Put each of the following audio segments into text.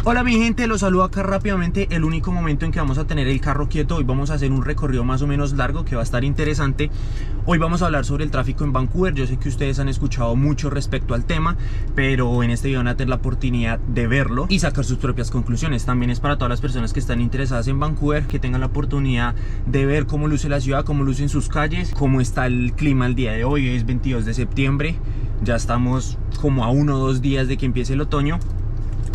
Hola mi gente, los saludo acá rápidamente, el único momento en que vamos a tener el carro quieto. Hoy vamos a hacer un recorrido más o menos largo que va a estar interesante. Hoy vamos a hablar sobre el tráfico en Vancouver. Yo sé que ustedes han escuchado mucho respecto al tema, pero en este video van a tener la oportunidad de verlo y sacar sus propias conclusiones. También es para todas las personas que están interesadas en Vancouver, que tengan la oportunidad de ver cómo luce la ciudad, cómo lucen sus calles, cómo está el clima el día de hoy. Hoy es 22 de septiembre, ya estamos como a 1 o 2 días de que empiece el otoño,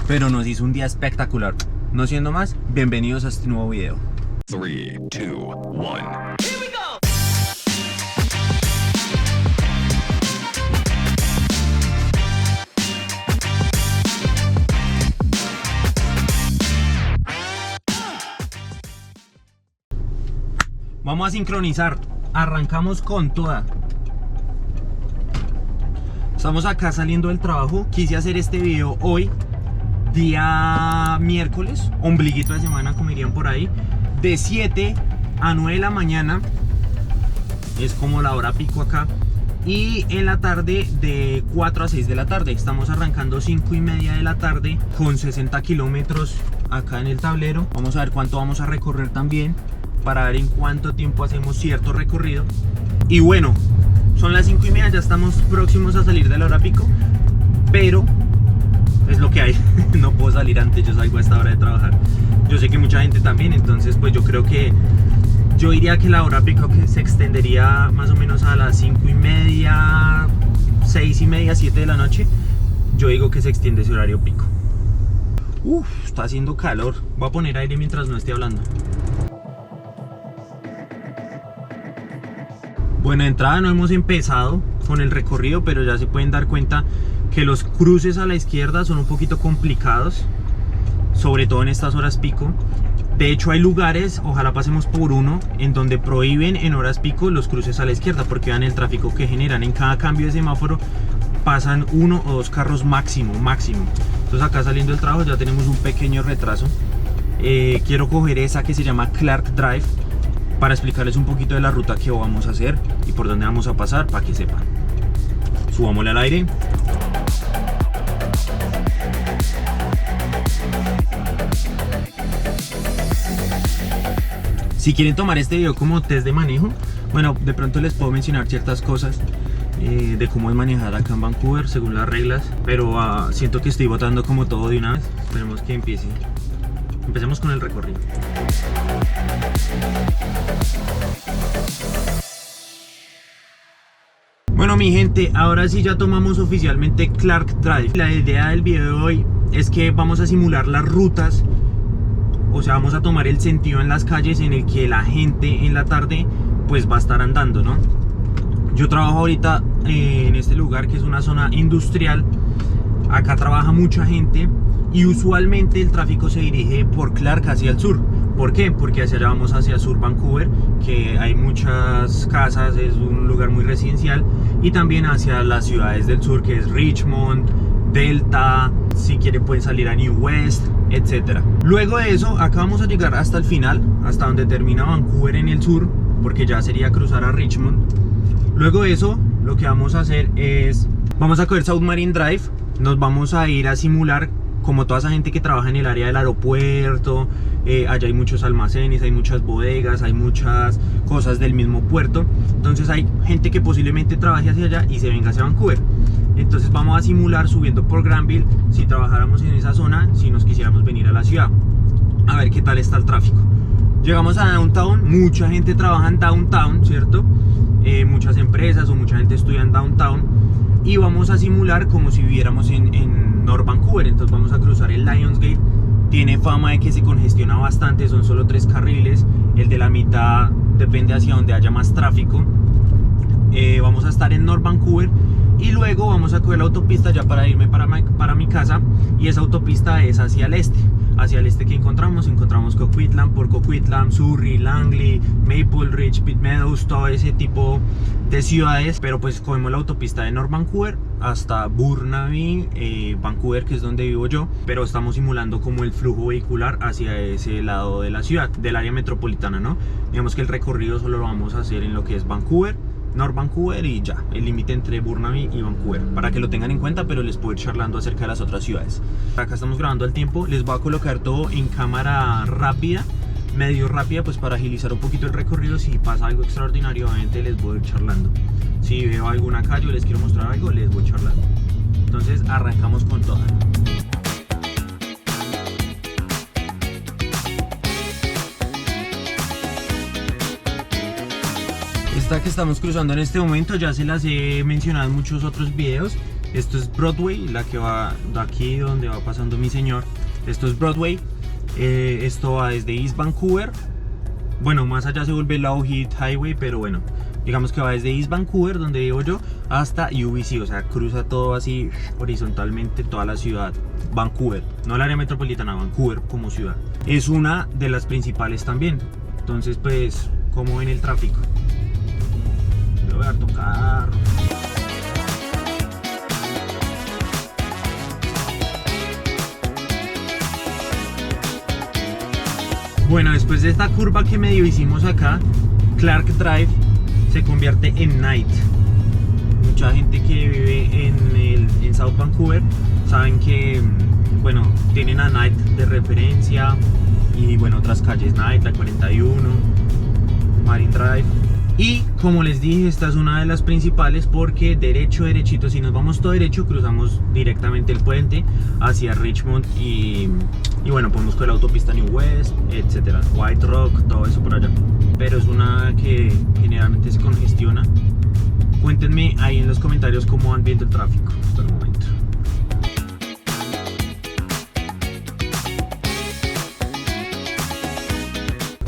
pero nos hizo un día espectacular. No siendo más, bienvenidos a este nuevo video. 3, 2, 1. Vamos a sincronizar. Arrancamos con toda. Estamos acá saliendo del trabajo. Quise hacer este video hoy, día miércoles, ombliguito de semana, como dirían por ahí, de 7 a 9 de la mañana, es como la hora pico acá, y en la tarde de 4 a 6 de la tarde. Estamos arrancando 5:30 de la tarde con 60 kilómetros acá en el tablero. Vamos a ver cuánto vamos a recorrer también, para ver en cuánto tiempo hacemos cierto recorrido. Y bueno, son las 5:30, ya estamos próximos a salir de la hora pico, pero es lo que hay. No puedo salir antes, yo salgo a esta hora de trabajar. Yo sé que mucha gente también, entonces pues yo creo que yo diría que la hora pico que se extendería más o menos a las 5:30, 6:30, 7 de la noche. Yo digo que se extiende ese horario pico. Está haciendo calor. Voy a poner aire mientras no esté hablando. Bueno, de entrada no hemos empezado con el recorrido, pero ya se pueden dar cuenta que los cruces a la izquierda son un poquito complicados, sobre todo en estas horas pico. De hecho hay lugares, ojalá pasemos por uno, en donde prohíben en horas pico los cruces a la izquierda, porque vean el tráfico que generan. En cada cambio de semáforo pasan 1 o 2 carros máximo. Entonces acá saliendo del trabajo ya tenemos un pequeño retraso. Quiero coger esa que se llama Clark Drive para explicarles un poquito de la ruta que vamos a hacer y por dónde vamos a pasar, para que sepan. Subámosle al aire. Si quieren tomar este video como test de manejo, bueno, de pronto les puedo mencionar ciertas cosas de cómo es manejar acá en Vancouver según las reglas, pero siento que estoy botando como todo de una vez. Esperemos que empiece. Empecemos con el recorrido. Bueno mi gente, ahora sí ya tomamos oficialmente Clark Drive. La idea del video de hoy es que vamos a simular las rutas, o sea, vamos a tomar el sentido en las calles en el que la gente en la tarde pues va a estar andando, ¿no? Yo trabajo ahorita en este lugar que es una zona industrial. Acá trabaja mucha gente y usualmente el tráfico se dirige por Clark hacia el sur. ¿Por qué? Porque hacia allá vamos hacia el sur Vancouver, que hay muchas casas, es un lugar muy residencial, y también hacia las ciudades del sur, que es Richmond, Delta, si quiere pueden salir a New West, etc. Luego de eso, acá vamos a llegar hasta el final, hasta donde termina Vancouver en el sur, porque ya sería cruzar a Richmond. Luego de eso, lo que vamos a hacer es, vamos a coger South Marine Drive, nos vamos a ir a simular como toda esa gente que trabaja en el área del aeropuerto. Allá hay muchos almacenes, hay muchas bodegas, hay muchas cosas del mismo puerto. Entonces hay gente que posiblemente trabaje hacia allá y se venga hacia Vancouver. Entonces vamos a simular subiendo por Granville, si trabajáramos en esa zona, si nos quisiéramos venir a la ciudad, a ver qué tal está el tráfico. Llegamos a Downtown, mucha gente trabaja en Downtown, ¿cierto? Muchas empresas o mucha gente estudia en Downtown, y vamos a simular como si viviéramos en North Vancouver. Entonces vamos a cruzar el Lionsgate. Tiene fama de que se congestiona bastante, son solo 3 carriles, el de la mitad depende hacia donde haya más tráfico. Vamos a estar en North Vancouver y luego vamos a coger la autopista ya para irme para mi casa, y esa autopista es hacia el este que encontramos Coquitlam, por Coquitlam, Surrey, Langley, Maple Ridge, Pitt Meadows, todo ese tipo de ciudades. Pero pues cogemos la autopista de North Vancouver hasta Burnaby, Vancouver, que es donde vivo yo, pero estamos simulando como el flujo vehicular hacia ese lado de la ciudad, del área metropolitana, ¿no? Digamos que el recorrido solo lo vamos a hacer en lo que es Vancouver, North Vancouver y ya, el límite entre Burnaby y Vancouver, para que lo tengan en cuenta, pero les puedo ir charlando acerca de las otras ciudades. Acá estamos grabando al tiempo, les voy a colocar todo en cámara rápida, medio rápida, pues para agilizar un poquito el recorrido. Si pasa algo extraordinario, obviamente les voy a ir charlando. Si veo alguna calle o les quiero mostrar algo, les voy charlando. Entonces arrancamos con toda. Esta que estamos cruzando en este momento ya se las he mencionado en muchos otros videos. Esto es Broadway, la que va de aquí donde va pasando mi señor. Esto es Broadway. Esto va desde East Vancouver. Bueno, más allá se vuelve Lougheed Highway, pero bueno, digamos que va desde East Vancouver, donde vivo yo, hasta UBC. O sea, cruza todo así horizontalmente toda la ciudad. Vancouver, no el área metropolitana, Vancouver como ciudad. Es una de las principales también. Entonces, pues, ¿cómo ven el tráfico? Voy a tocar. Bueno, después de esta curva que medio hicimos acá, Clark Drive se convierte en Night. Mucha gente que vive en South Vancouver saben que, bueno, tienen a Night de referencia, y bueno, otras calles, Night, la 41, Marine Drive. Y como les dije, esta es una de las principales porque derechito, si nos vamos todo derecho, cruzamos directamente el puente hacia Richmond y bueno, podemos coger la autopista New West, etcétera, White Rock, todo eso por allá. Pero es una que generalmente se congestiona. Cuéntenme ahí en los comentarios cómo van viendo el tráfico hasta el momento.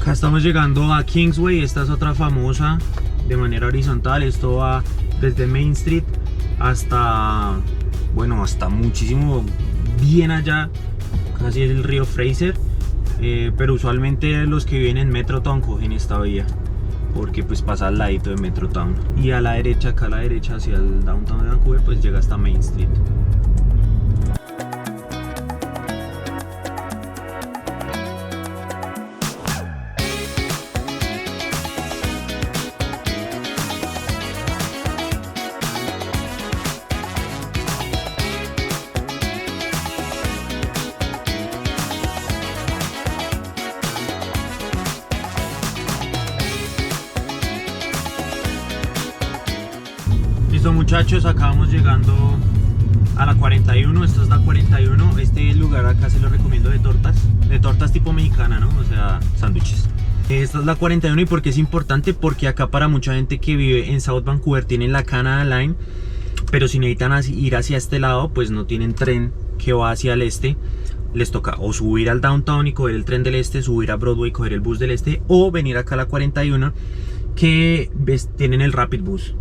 Acá estamos llegando a Kingsway. Esta es otra famosa de manera horizontal. Esto va desde Main Street hasta, bueno, hasta muchísimo bien allá, casi el río Fraser. Pero usualmente los que viven en Metrotown cogen esta vía, porque pues pasa al ladito de Metrotown. Y a la derecha, acá a la derecha hacia el downtown de Vancouver, pues llega hasta Main Street. Listo, muchachos, acá vamos llegando a la 41. Esta es la 41. Este lugar acá se lo recomiendo de tortas tipo mexicana, ¿no? O sea, sándwiches. Esta es la 41. ¿Y por qué es importante? Porque acá para mucha gente que vive en South Vancouver tienen la Canada Line, pero si necesitan ir hacia este lado, pues no tienen tren que va hacia el este. Les toca o subir al downtown y coger el tren del este, subir a Broadway y coger el bus del este, o venir acá a la 41, que tienen el Rapid Bus.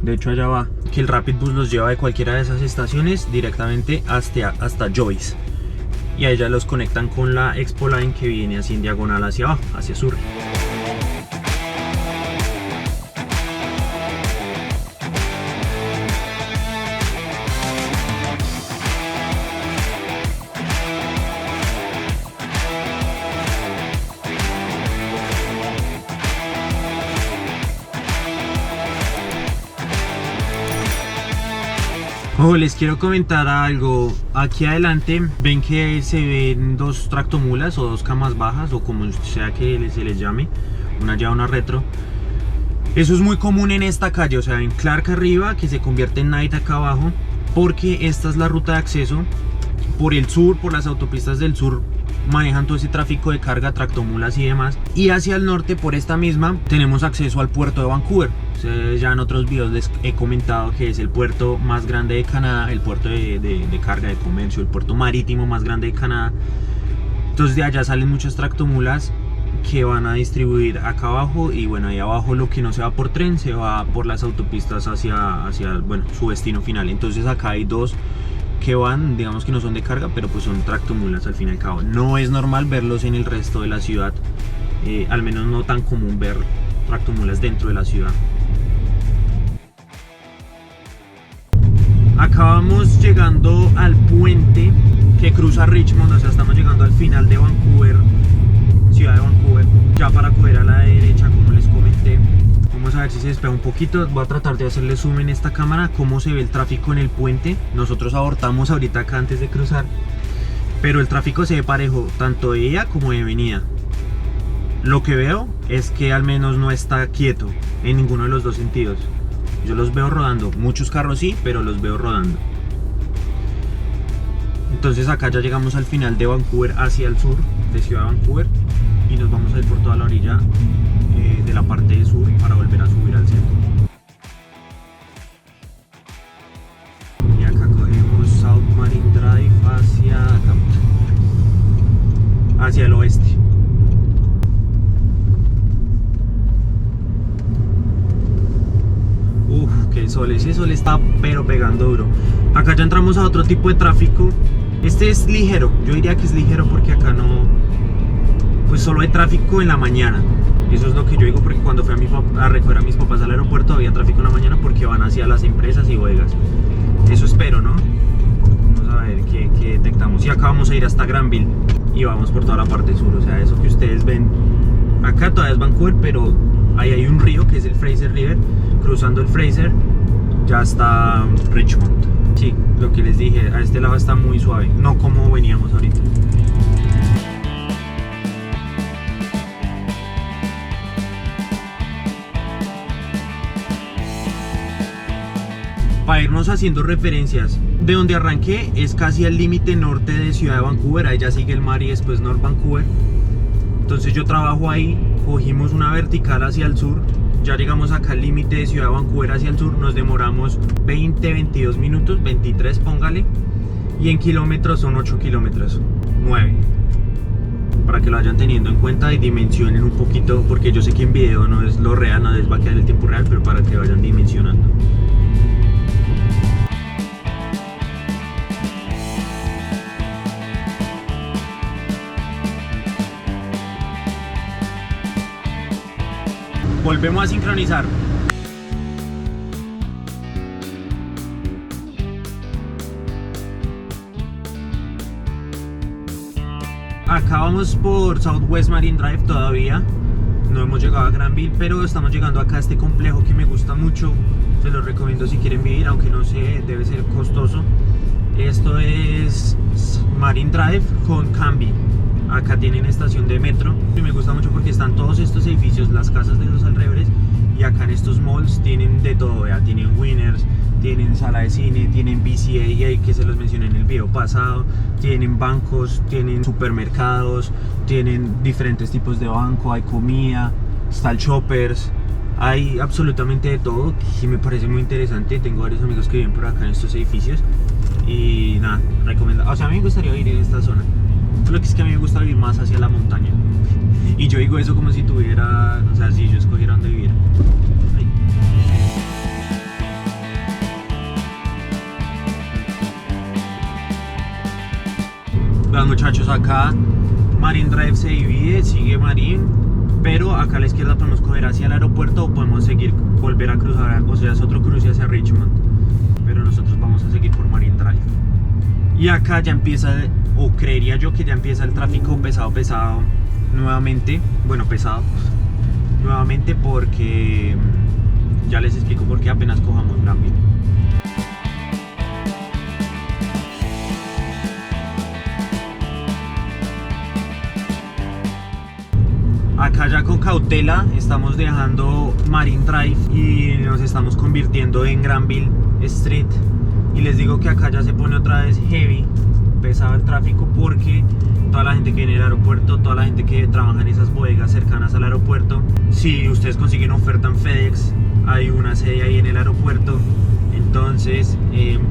De hecho allá va, que el Rapid Bus los lleva de cualquiera de esas estaciones directamente hasta Joyce. Y a ella los conectan con la Expo Line, que viene así en diagonal hacia abajo, hacia sur. Oh, les quiero comentar algo. Aquí adelante ven que se ven dos tractomulas o dos camas bajas, o como sea que se les llame, una ya una retro. Eso es muy común en esta calle, o sea, en Clark arriba, que se convierte en Night acá abajo, porque esta es la ruta de acceso por el sur, por las autopistas del sur. Manejan todo ese tráfico de carga, tractomulas y demás. Y hacia el norte, por esta misma, tenemos acceso al puerto de Vancouver. Ya en otros videos les he comentado que es el puerto más grande de Canadá, el puerto de carga, de comercio, el puerto marítimo más grande de Canadá. Entonces de allá salen muchas tractomulas que van a distribuir acá abajo, y bueno, ahí abajo lo que no se va por tren se va por las autopistas hacia bueno, su destino final. Entonces acá hay dos que van, digamos que no son de carga, pero pues son tractomulas al fin y al cabo. No es normal verlos en el resto de la ciudad, al menos no tan común ver tractomulas dentro de la ciudad. Acabamos llegando al puente que cruza Richmond, o sea, estamos llegando al final de Vancouver, ciudad de Vancouver, ya para coger a la derecha, como les comenté, Vamos a ver si se despega un poquito. Voy a tratar de hacerle zoom en esta cámara cómo se ve el tráfico en el puente. Nosotros abortamos ahorita acá antes de cruzar, pero el tráfico se ve parejo tanto de ida como de venida. Lo que veo es que al menos no está quieto en ninguno de los dos sentidos. Yo los veo rodando, muchos carros sí, pero los veo rodando. Entonces acá ya llegamos al final de Vancouver hacia el sur, de Ciudad de Vancouver, y nos vamos a ir por toda la orilla de la parte de sur para volver a subir al centro. Y acá cogemos South Marine Drive hacia el oeste. Que sol, ese sol está pero pegando duro. Acá ya entramos a otro tipo de tráfico. Este es ligero, yo diría que es ligero porque acá no, pues solo hay tráfico en la mañana. Eso es lo que yo digo, porque cuando fui a recoger a mis papás al aeropuerto había tráfico en la mañana porque van hacia las empresas y bodegas. Eso espero, ¿no? Vamos a ver qué detectamos. Y acá vamos a ir hasta Granville y vamos por toda la parte sur. O sea, eso que ustedes ven acá todavía es Vancouver, pero ahí hay un río que es el Fraser River. Cruzando el Fraser ya está Richmond. Sí, lo que les dije, a este lado está muy suave, no como veníamos ahorita. Para irnos haciendo referencias, de donde arranqué es casi al límite norte de Ciudad de Vancouver, ahí ya sigue el mar y después North Vancouver. Entonces yo trabajo ahí, cogimos una vertical hacia el sur. Ya llegamos acá al límite de Ciudad de Vancouver hacia el sur, nos demoramos 22 minutos, 23 póngale, y en kilómetros son 8 kilómetros, 9, para que lo vayan teniendo en cuenta y dimensionen un poquito, porque yo sé que en video no es lo real, no les va a quedar el tiempo real, pero para que vayan dimensionando. Volvemos a sincronizar. Acá vamos por Southwest Marine Drive todavía. No hemos llegado a Granville, pero estamos llegando acá a este complejo que me gusta mucho. Se los recomiendo si quieren vivir, aunque no sé, debe ser costoso. Esto es Marine Drive con Cambie. Acá tienen estación de metro y me gusta mucho porque están todos estos edificios, las casas de los alrededores, y acá en estos malls tienen de todo, ¿vea? Tienen Winners, tienen sala de cine, tienen BCAA que se los mencioné en el video pasado, tienen bancos, tienen supermercados, tienen diferentes tipos de banco, hay comida, está el Shoppers, hay absolutamente de todo que me parece muy interesante. Tengo varios amigos que viven por acá en estos edificios y nada, recomendado. O sea, a mí me gustaría vivir en esta zona. Lo que es que a mí me gusta vivir más hacia la montaña. Y yo digo eso como si tuviera, o sea, si yo escogiera dónde vivir. Ahí. Vean muchachos, acá Marine Drive se divide, sigue Marine, pero acá a la izquierda podemos coger hacia el aeropuerto o podemos seguir, volver a cruzar, o sea, es otro cruce hacia Richmond. Pero nosotros vamos a seguir por Marine Drive. Y acá ya empieza, o creería yo que ya empieza el tráfico pesado nuevamente. Bueno, pesado nuevamente porque ya les explico por qué apenas cojamos Granville. Acá ya con cautela estamos dejando Marine Drive y nos estamos convirtiendo en Granville Street. Y les digo que acá ya se pone otra vez heavy, pesado el tráfico, porque toda la gente que viene al aeropuerto, toda la gente que trabaja en esas bodegas cercanas al aeropuerto, si ustedes consiguen oferta en FedEx, hay una sede ahí en el aeropuerto. Entonces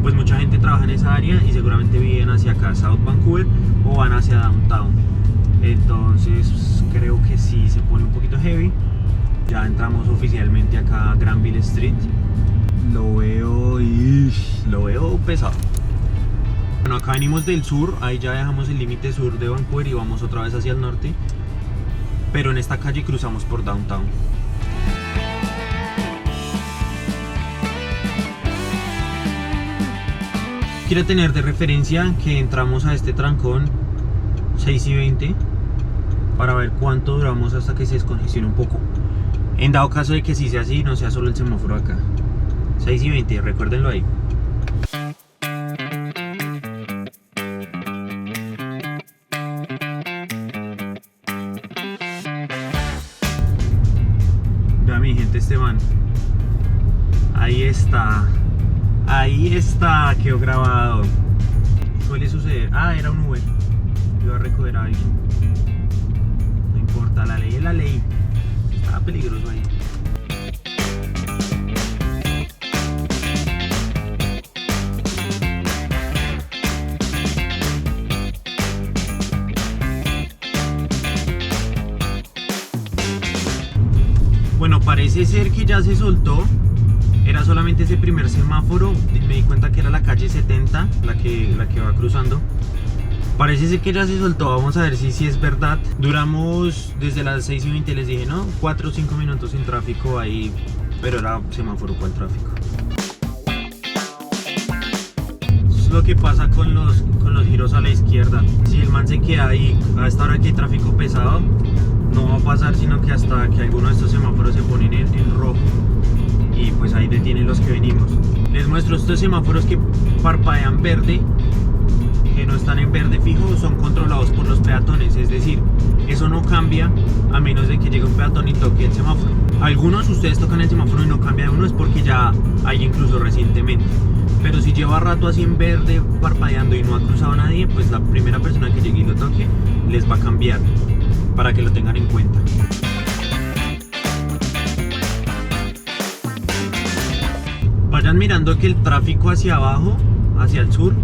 pues mucha gente trabaja en esa área y seguramente viven hacia acá, South Vancouver, o van hacia Downtown. Entonces creo que sí se pone un poquito heavy. Ya entramos oficialmente acá a Granville Street. Lo veo pesado. Bueno, acá venimos del sur, ahí ya dejamos el límite sur de Vancouver y vamos otra vez hacia el norte. Pero en esta calle cruzamos por Downtown. Quiero tener de referencia que entramos a este trancón 6:20 para ver cuánto duramos hasta que se descongestione un poco. En dado caso de que sí sea así, no sea solo el semáforo acá. 6 y 20, recuérdenlo ahí. Vea mi gente, Esteban. Ahí está. Ahí está, quedó grabado. Suele suceder. Ah, era un Uber. Iba a recoger a alguien. No importa, la ley es la ley. Estaba peligroso ahí. Bueno, parece ser que ya se soltó. Era solamente ese primer semáforo. Me di cuenta que era la calle 70, la que va cruzando. Parece ser que ya se soltó. Vamos a ver si es verdad. Duramos desde las 6 y 20, les dije, ¿no? 4 o 5 minutos sin tráfico ahí. Pero era semáforo con tráfico. Eso es lo que pasa con los giros a la izquierda. Si el man se queda ahí a esta hora que hay tráfico pesado, no va a pasar, sino que hasta que alguno de estos semáforos se ponen en rojo. Y pues ahí detienen los que venimos. Les muestro estos semáforos que parpadean verde, que no están en verde fijo, son controlados por los peatones. Es decir, eso no cambia a menos de que llegue un peatón y toque el semáforo. Algunos ustedes tocan el semáforo y no cambia de uno, es porque ya hay incluso recientemente. Pero si lleva rato así en verde parpadeando y no ha cruzado a nadie, pues la primera persona que llegue y lo toque les va a cambiar, para que lo tengan en cuenta. Vayan mirando que el tráfico hacia abajo, hacia el sur,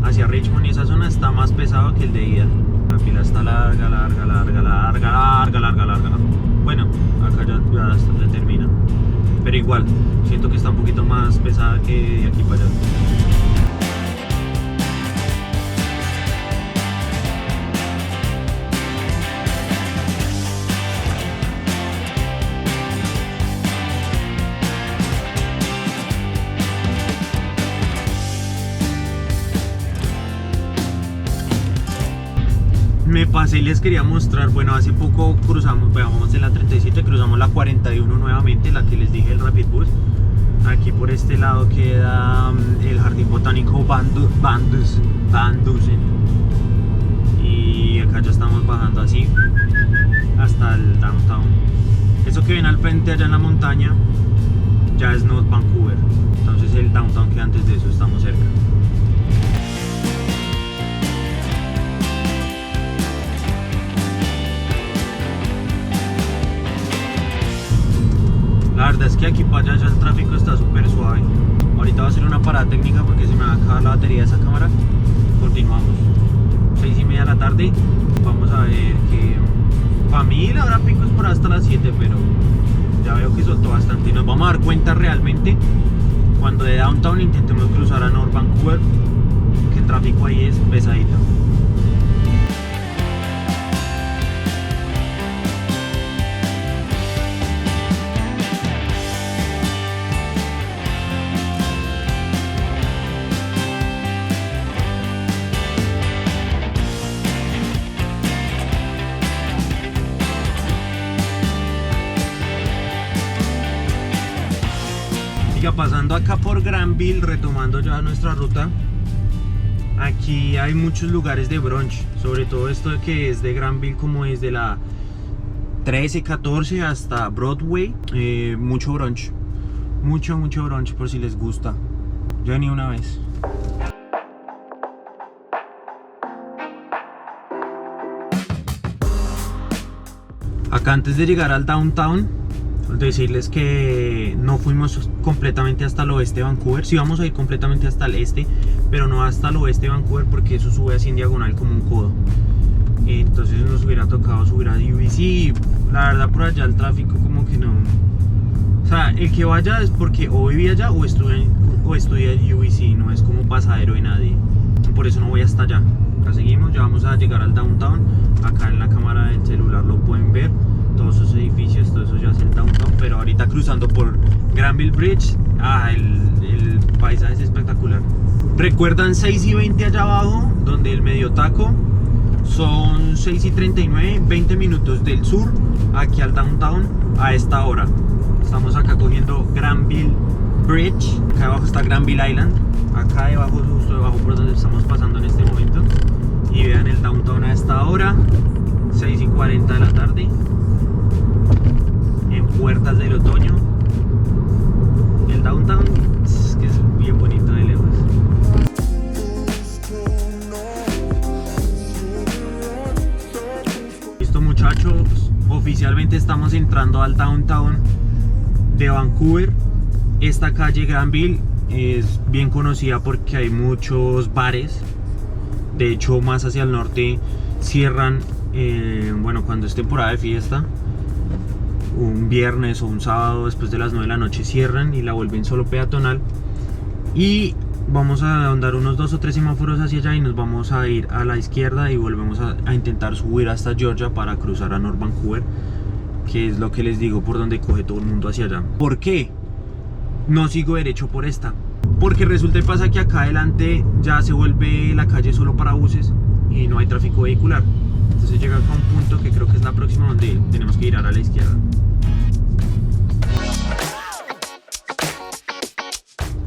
hacia Richmond y esa zona está más pesado que el de ida. La fila está larga. Bueno, acá ya termina. Pero igual, siento que está un poquito más pesada que de aquí para allá. Me pasé y les quería mostrar. Bueno, hace poco cruzamos, vamos de la 37, cruzamos la 41 nuevamente, la que les dije, el Rapid Bus. Aquí por este lado queda el Jardín Botánico Van Dusen. Y acá ya estamos bajando así hasta el downtown. Eso que ven al frente allá en la montaña ya es North Vancouver. Entonces el downtown que antes de eso estamos cerca. La verdad es que aquí para allá ya el tráfico está súper suave. Ahorita va a ser una parada técnica porque se me va a acabar la batería de esa cámara. Continuamos. 6 y media de la tarde. Vamos a ver que... Para mí la hora pico es por hasta las 7, pero ya veo que soltó bastante. Y nos vamos a dar cuenta realmente cuando de downtown intentemos cruzar a North Vancouver, que el tráfico ahí es pesadito. Pasando acá por Granville, retomando ya nuestra ruta. Aquí hay muchos lugares de brunch, sobre todo esto que es de Granville, como desde la 13, 14 hasta Broadway. Mucho brunch, mucho brunch por si les gusta. Yo vení una vez. Acá antes de llegar al downtown, decirles que no fuimos completamente hasta el oeste de Vancouver. Sí vamos a ir completamente hasta el este, pero no hasta el oeste de Vancouver porque eso sube así en diagonal como un codo. Entonces nos hubiera tocado subir a UBC. La verdad por allá el tráfico como que no. O sea, el que vaya es porque o vive allá o estudia en UBC. No es como pasadero de nadie. Por eso no voy hasta allá. Acá seguimos, ya vamos a llegar al downtown. Acá en la cámara del celular lo pueden ver. Todos esos edificios, todo eso ya es el downtown. Pero ahorita cruzando por Granville Bridge, el paisaje es espectacular. ¿Recuerdan 6 y 20 allá abajo? Donde el medio taco. Son 6:39, 20 minutos del sur aquí al downtown a esta hora. Estamos acá cogiendo Granville Bridge. Acá abajo está Granville Island. Acá debajo, justo debajo por donde estamos pasando en este momento. Y vean el downtown a esta hora, 6:40 de la tarde, en puertas del otoño. El downtown es que es bien bonito de lejos. Listo, muchachos, oficialmente estamos entrando al downtown de Vancouver. Esta calle Granville es bien conocida porque hay muchos bares. De hecho, más hacia el norte cierran, bueno, cuando es temporada de fiesta, un viernes o un sábado después de las 9 de la noche cierran y la vuelven solo peatonal. Y vamos a andar unos 2 o 3 semáforos hacia allá y nos vamos a ir a la izquierda y volvemos a intentar subir hasta Georgia para cruzar a North Vancouver, que es lo que les digo, por donde coge todo el mundo hacia allá. ¿Por qué no sigo derecho por esta? Porque resulta y pasa que acá adelante ya se vuelve la calle solo para buses y no hay tráfico vehicular. Entonces llega acá un punto que creo que es la próxima donde tenemos que girar a la izquierda.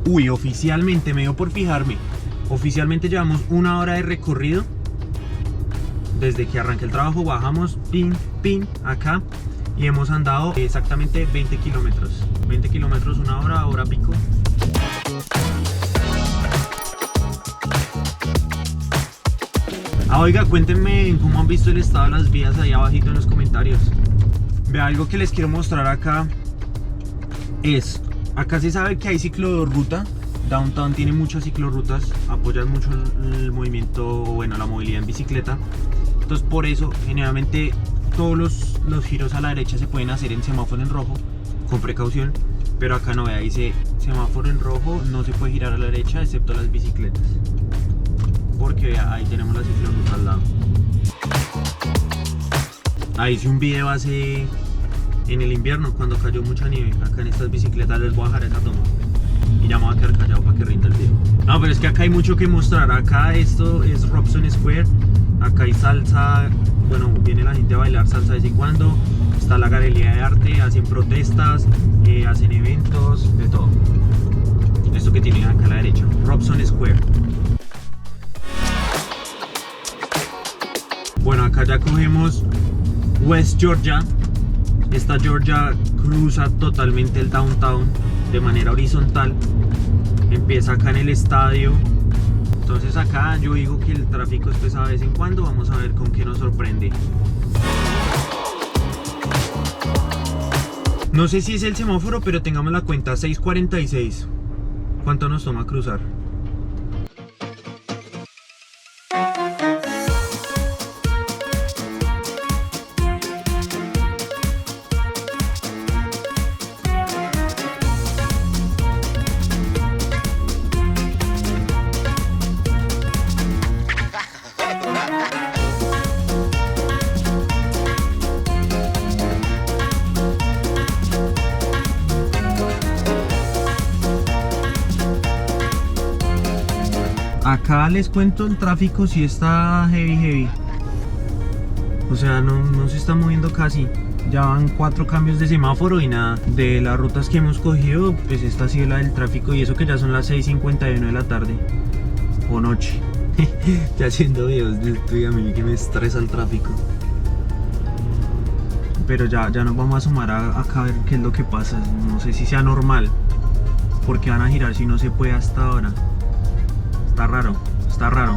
Uy, oficialmente, me dio por fijarme, oficialmente llevamos 1 hora de recorrido. Desde que arranqué el trabajo bajamos, pin, acá. Y hemos andado exactamente 20 kilómetros. 20 kilómetros, 1 hora, hora pico. Oiga, cuéntenme cómo han visto el estado de las vías ahí abajito en los comentarios. Vea, algo que les quiero mostrar acá es, acá se sabe que hay ciclorruta. Downtown tiene muchas ciclorrutas, apoyan mucho el movimiento, bueno, la movilidad en bicicleta. Entonces por eso generalmente todos los giros a la derecha se pueden hacer en semáforo en rojo, con precaución. Pero acá no, vea, dice semáforo en rojo, no se puede girar a la derecha excepto las bicicletas. Porque vea, ahí tenemos la ciclorruta al lado. Ahí hice un video hace en el invierno cuando cayó mucha nieve. Acá en estas bicicletas les voy a dejar esa toma y ya me voy a quedar callado para que rinda el video. No, pero es que acá hay mucho que mostrar. Acá esto es Robson Square. Acá hay salsa, bueno, viene la gente a bailar salsa de vez en cuando. Está la galería de arte, hacen protestas, hacen eventos, de todo. Esto que tienen acá a la derecha, Robson Square. Bueno, acá ya cogemos West Georgia. Esta Georgia cruza totalmente el downtown de manera horizontal. Empieza acá en el estadio. Entonces acá yo digo que el tráfico es pesado de vez en cuando. Vamos a ver con qué nos sorprende. No sé si es el semáforo, pero tengamos la cuenta, 6:46. ¿Cuánto nos toma cruzar? Acá les cuento, el tráfico sí está heavy. O sea, no se está moviendo casi. Ya van 4 cambios de semáforo y nada. De las rutas que hemos cogido, pues esta ha sido la del tráfico. Y eso que ya son las 6:51 de la tarde o noche. Ya haciendo videos de esto y a mí que me estresa el tráfico. Pero ya nos vamos a sumar acá a ver qué es lo que pasa. No sé si sea normal, porque van a girar si no se puede hasta ahora. Está raro, está raro.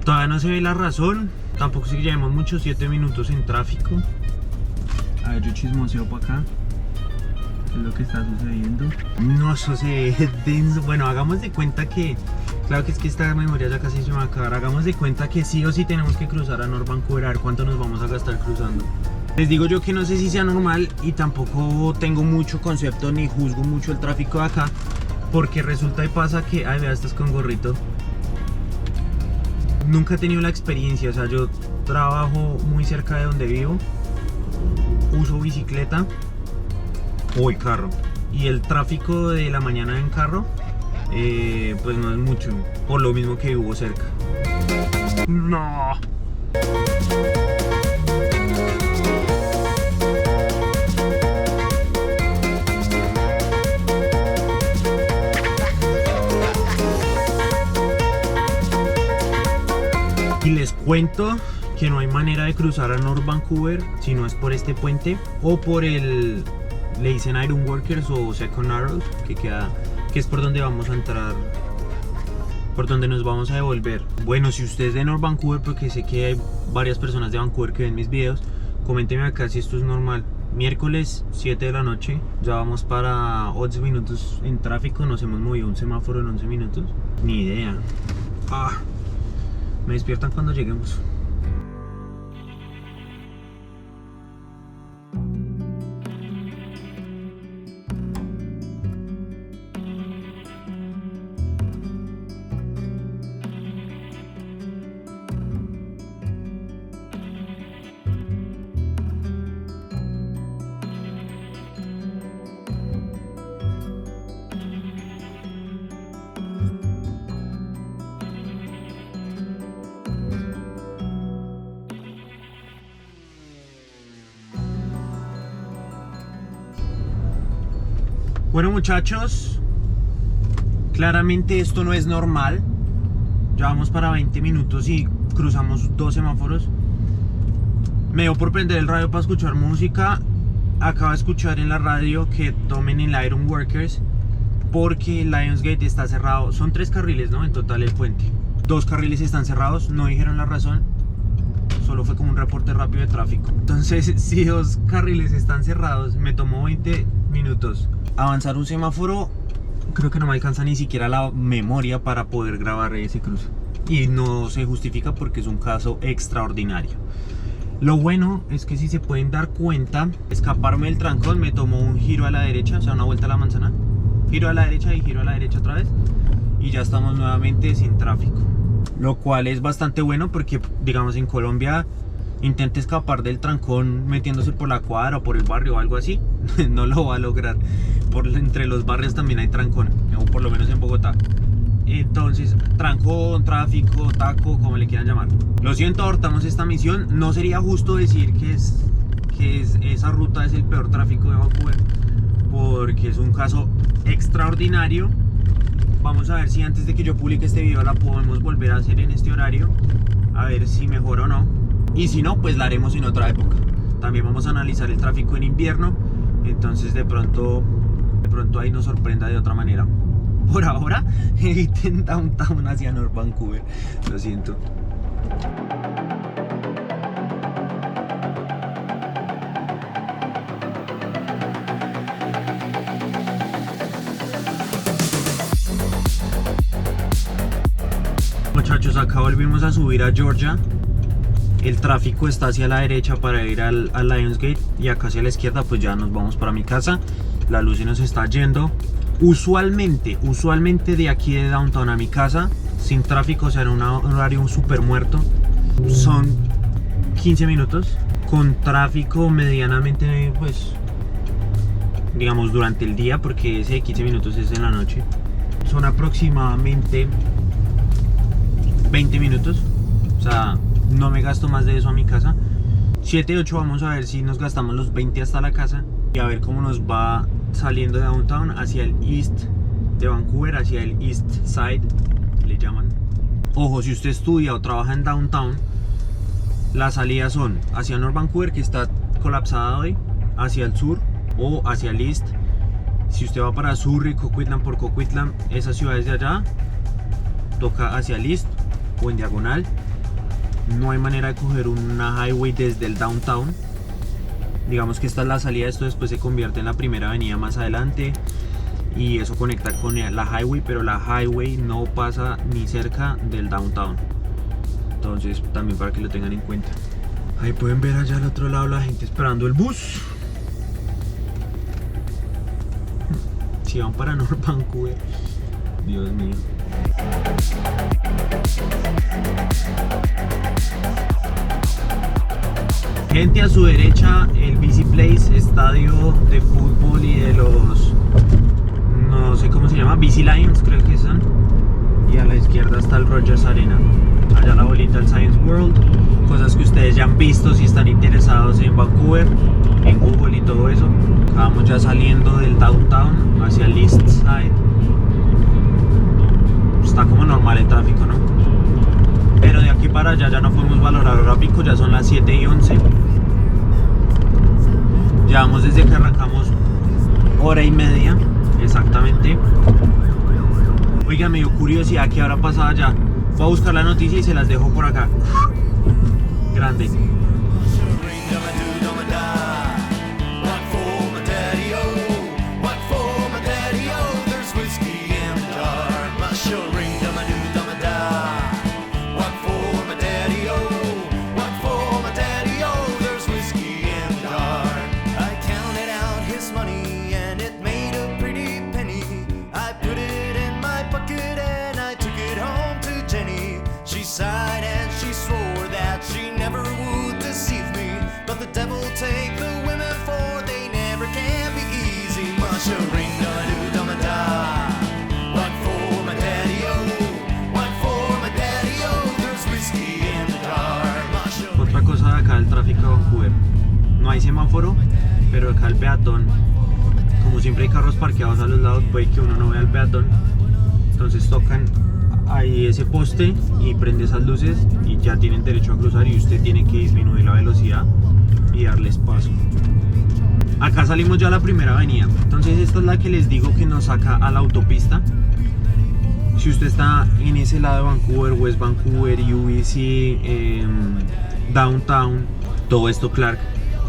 Todavía no se ve la razón. Tampoco es que llevemos muchos 7 minutos en tráfico. A ver, yo chismoseo para acá. ¿Qué es lo que está sucediendo? No, eso se ve denso. Bueno, hagamos de cuenta que... Claro que es que esta memoria ya casi se me va a acabar. Hagamos de cuenta que sí o sí tenemos que cruzar a North Vancouver. A ver cuánto nos vamos a gastar cruzando. Les digo yo que no sé si sea normal y tampoco tengo mucho concepto ni juzgo mucho el tráfico de acá, porque resulta y pasa que, ay, vea, estás con gorrito. Nunca he tenido la experiencia, o sea, yo trabajo muy cerca de donde vivo, uso bicicleta, uy, carro, y el tráfico de la mañana en carro pues no es mucho, por lo mismo que hubo cerca. No. Y les cuento que no hay manera de cruzar a North Vancouver si no es por este puente o por el, le dicen Iron Workers o Second Arrows, que es por donde vamos a entrar, por donde nos vamos a devolver. Bueno, si usted es de North Vancouver, porque sé que hay varias personas de Vancouver que ven mis videos, coménteme acá si esto es normal. Miércoles 7 de la noche, ya vamos para 11 minutos en tráfico, nos hemos movido un semáforo en 11 minutos, ni idea. Me despiertan cuando lleguemos. Bueno, muchachos, claramente esto no es normal. Ya vamos para 20 minutos y cruzamos 2 semáforos. Me dio por prender el radio para escuchar música. Acabo de escuchar en la radio que tomen el Iron Workers porque el Lionsgate está cerrado. Son 3 carriles, ¿no? En total el puente. 2 carriles están cerrados, no dijeron la razón. Solo fue como un reporte rápido de tráfico. Entonces, si 2 carriles están cerrados, me tomó 20 minutos avanzar un semáforo. Creo que no me alcanza ni siquiera la memoria para poder grabar ese cruce. Y no se justifica porque es un caso extraordinario. Lo bueno es que si se pueden dar cuenta, escaparme del trancón me tomó un giro a la derecha, o sea, una vuelta a la manzana. Giro a la derecha y giro a la derecha otra vez. Y ya estamos nuevamente sin tráfico. Lo cual es bastante bueno porque, digamos, en Colombia intente escapar del trancón metiéndose por la cuadra o por el barrio o algo así, no lo va a lograr. Entre los barrios también hay trancón, o por lo menos en Bogotá. Entonces, trancón, tráfico, taco, como le quieran llamar. Lo siento, abortamos esta misión. No sería justo decir que esa ruta es el peor tráfico de Vancouver, porque es un caso extraordinario. Vamos a ver si antes de que yo publique este video la podemos volver a hacer en este horario, a ver si mejor o no. Y si no, pues la haremos en otra época. También vamos a analizar el tráfico en invierno, entonces de pronto ahí nos sorprenda de otra manera. Por ahora, eviten Downtown hacia North Vancouver. Lo siento. Muchachos, acá volvimos a subir a Georgia. El tráfico está hacia la derecha para ir al Lionsgate y acá hacia la izquierda pues ya nos vamos para mi casa. La luz se nos está yendo. Usualmente de aquí de Downtown a mi casa sin tráfico, o sea, en un horario súper muerto, son 15 minutos. Con tráfico medianamente, pues, digamos durante el día, porque ese de 15 minutos es en la noche, son aproximadamente 20 minutos. O sea, no me gasto más de eso a mi casa. 7, 8, vamos a ver si nos gastamos los 20 hasta la casa y a ver cómo nos va saliendo de Downtown hacia el East de Vancouver, hacia el East Side, le llaman. Ojo, si usted estudia o trabaja en Downtown, las salidas son hacia North Vancouver, que está colapsada hoy, hacia el sur o hacia el East. Si usted va para Surrey, Coquitlam, por Coquitlam, esas ciudades de allá, toca hacia el East o en diagonal. No hay manera de coger una highway desde el Downtown. Digamos que esta es la salida, esto después se convierte en la primera avenida más adelante y eso conecta con la highway, pero la highway no pasa ni cerca del Downtown. Entonces también para que lo tengan en cuenta. Ahí pueden ver allá al otro lado la gente esperando el bus. Si van para North Vancouver, Dios mío. Gente, a su derecha el BC Place, estadio de fútbol y de los, no sé cómo se llama, BC Lions creo que son. Y a la izquierda está el Rogers Arena. Allá la bolita, el Science World. Cosas que ustedes ya han visto si están interesados en Vancouver, en Google y todo eso. Vamos ya saliendo del downtown hacia el East Side. Está como normal el tráfico, ¿no? Pero de aquí para allá ya no podemos valorar hora pico, ya son las 7:11. Llevamos desde que arrancamos hora y media, exactamente. Oiga, me dio curiosidad qué habrá pasado allá. Voy a buscar la noticia y se las dejo por acá. Grande. Otra cosa de acá del tráfico de Vancouver, no hay semáforo, pero acá el peatón, como siempre hay carros parqueados a los lados, puede que uno no vea el peatón, entonces tocan ahí ese poste y prende esas luces y ya tienen derecho a cruzar y usted tiene que disminuir la velocidad y darles paso. Acá salimos ya a la primera avenida, entonces esta es la que les digo que nos saca a la autopista. Si usted está en ese lado de Vancouver, West Vancouver, UBC, Downtown, todo esto Clark,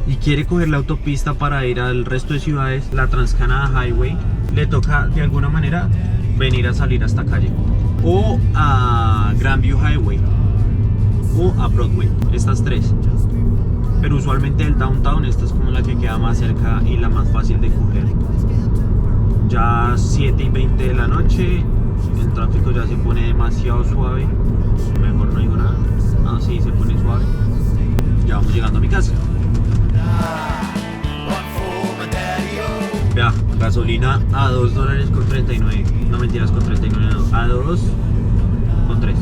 y quiere coger la autopista para ir al resto de ciudades, la Trans-Canada Highway, le toca de alguna manera venir a salir a esta calle, o a Grandview Highway, o a Broadway, estas tres. Pero usualmente el Downtown, esta es como la que queda más cerca y la más fácil de coger. Ya 7:20 de la noche, el tráfico ya se pone demasiado suave. Mejor no digo nada. Ah, sí, se pone suave. Ya vamos llegando a mi casa. Vea, gasolina a $2.39. No mentiras, con 39 no. A 2.3.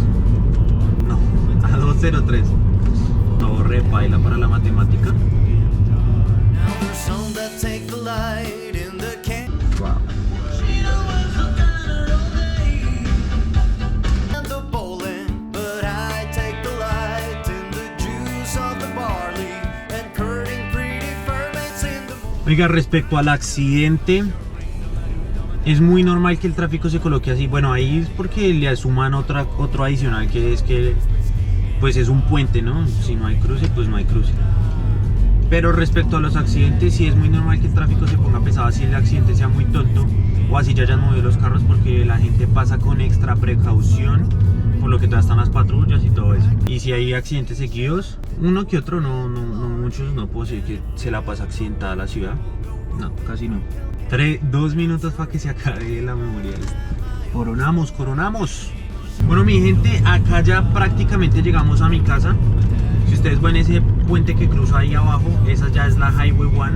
No, a 2.03. No, repaila para la matemática. Wow. Oiga, respecto al accidente, es muy normal que el tráfico se coloque así. Bueno, ahí es porque le suman otro adicional, que es que pues es un puente, ¿no? Si no hay cruce, pues no hay cruce. Pero respecto a los accidentes, sí es muy normal que el tráfico se ponga pesado, así el accidente sea muy tonto o así ya hayan movido los carros, porque la gente pasa con extra precaución, por lo que todavía están las patrullas y todo eso. Y si hay accidentes seguidos, uno que otro, no muchos, no puedo decir que se la pasa accidentada la ciudad. No, casi no. 2 minutos para que se acabe la memoria. Coronamos. Bueno, mi gente, acá ya prácticamente llegamos a mi casa. Si ustedes ven ese puente que cruza ahí abajo, esa ya es la Highway 1,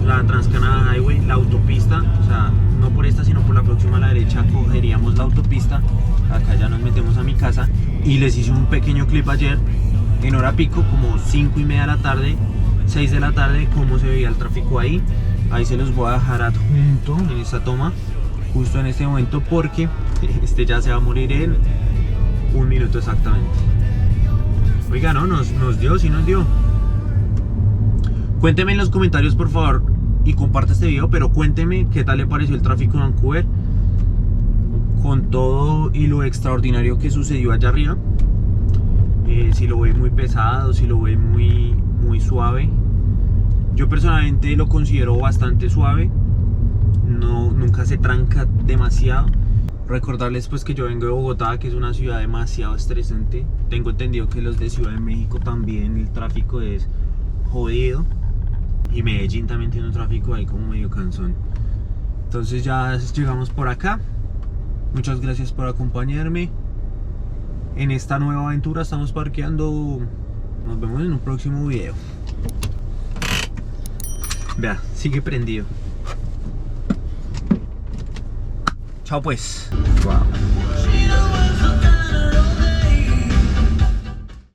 la Trans-Canada Highway, la autopista. O sea, no por esta, sino por la próxima a la derecha cogeríamos la autopista. Acá ya nos metemos a mi casa. Y les hice un pequeño clip ayer, en hora pico, como 5:30 de la tarde, 6 de la tarde, cómo se veía el tráfico ahí. Ahí se los voy a dejar adjunto en esta toma, justo en este momento, porque este ya se va a morir en 1 minuto exactamente. Oiga, no, nos dio, sí nos dio. Cuénteme en los comentarios, por favor, y comparta este video, pero cuénteme qué tal le pareció el tráfico en Vancouver, con todo y lo extraordinario que sucedió allá arriba. Si lo ve muy pesado, si lo ve muy suave. Yo personalmente lo considero bastante suave, nunca se tranca demasiado. Recordarles pues que yo vengo de Bogotá, que es una ciudad demasiado estresante. Tengo entendido que los de Ciudad de México también el tráfico es jodido, y Medellín también tiene un tráfico ahí como medio cansón. Entonces ya llegamos por acá. Muchas gracias por acompañarme en esta nueva aventura. Estamos parqueando. Nos vemos en un próximo video. Vea, sigue prendido. Chao pues. Wow.